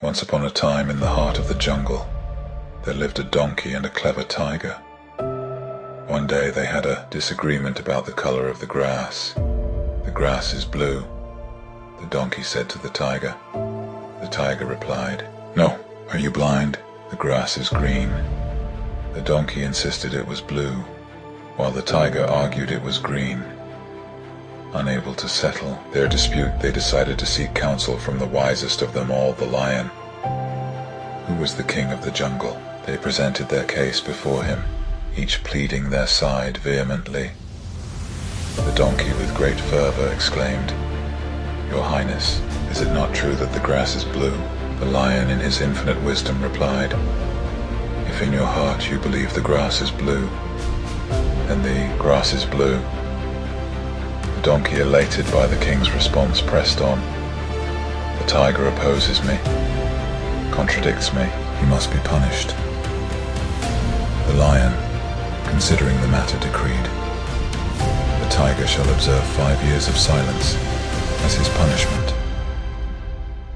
Once upon a time, in the heart of the jungle, there lived a donkey and a clever tiger. One day they had a disagreement about the color of the grass. "The grass is blue," the donkey said to the tiger. The tiger replied, "No, are you blind? The grass is green." The donkey insisted it was blue, while the tiger argued it was green. Unable to settle their dispute, they decided to seek counsel from the wisest of them all, the lion, who was the king of the jungle. They presented their case before him, each pleading their side vehemently. The donkey, with great fervor, exclaimed, "Your Highness, is it not true that the grass is blue?" The lion, in his infinite wisdom, replied, "If in your heart you believe the grass is blue, then the grass is blue." The donkey, elated by the king's response, pressed on. "The tiger opposes me, contradicts me. He must be punished." The lion, considering the matter, decreed, "The tiger shall observe 5 years of silence as his punishment."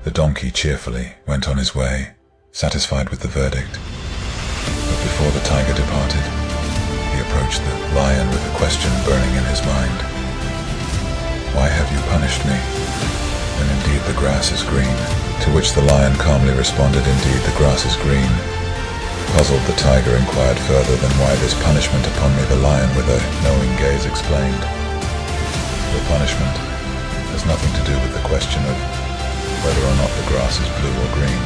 The donkey cheerfully went on his way, satisfied with the verdict. But before the tiger departed, he approached the lion with a question burning in his mind. "Why have you punished me, when indeed the grass is green?" To which the lion calmly responded, "Indeed the grass is green." Puzzled, the tiger inquired further, "Then why this punishment upon me?" The lion, with a knowing gaze, explained, "The punishment has nothing to do with the question of whether or not the grass is blue or green,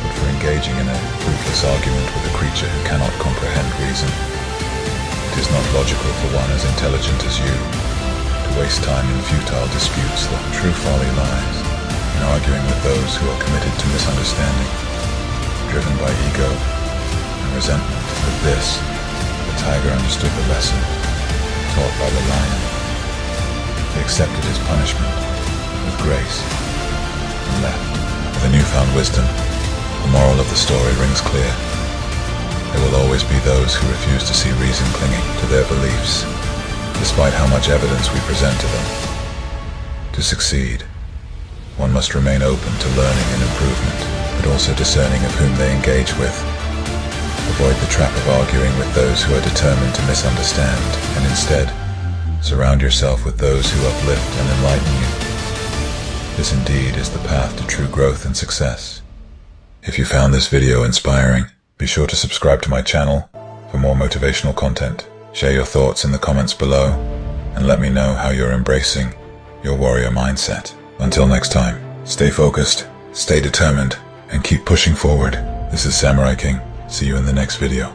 but for engaging in a fruitless argument with a creature who cannot comprehend reason. It is not logical for one as intelligent as you to waste time in futile disputes. The true folly lies in arguing with those who are committed to misunderstanding, driven by ego and resentment." With this, the tiger understood the lesson taught by the lion. He accepted his punishment with grace and left. With a newfound wisdom, the moral of the story rings clear. There will always be those who refuse to see reason clinging to their beliefs, despite how much evidence we present to them. To succeed, one must remain open to learning and improvement, but also discerning of whom they engage with. Avoid the trap of arguing with those who are determined to misunderstand, and instead, surround yourself with those who uplift and enlighten you. This indeed is the path to true growth and success. If you found this video inspiring, be sure to subscribe to my channel for more motivational content. Share your thoughts in the comments below, and let me know how you're embracing your warrior mindset. Until next time, stay focused, stay determined, and keep pushing forward. This is Samurai King. See you in the next video.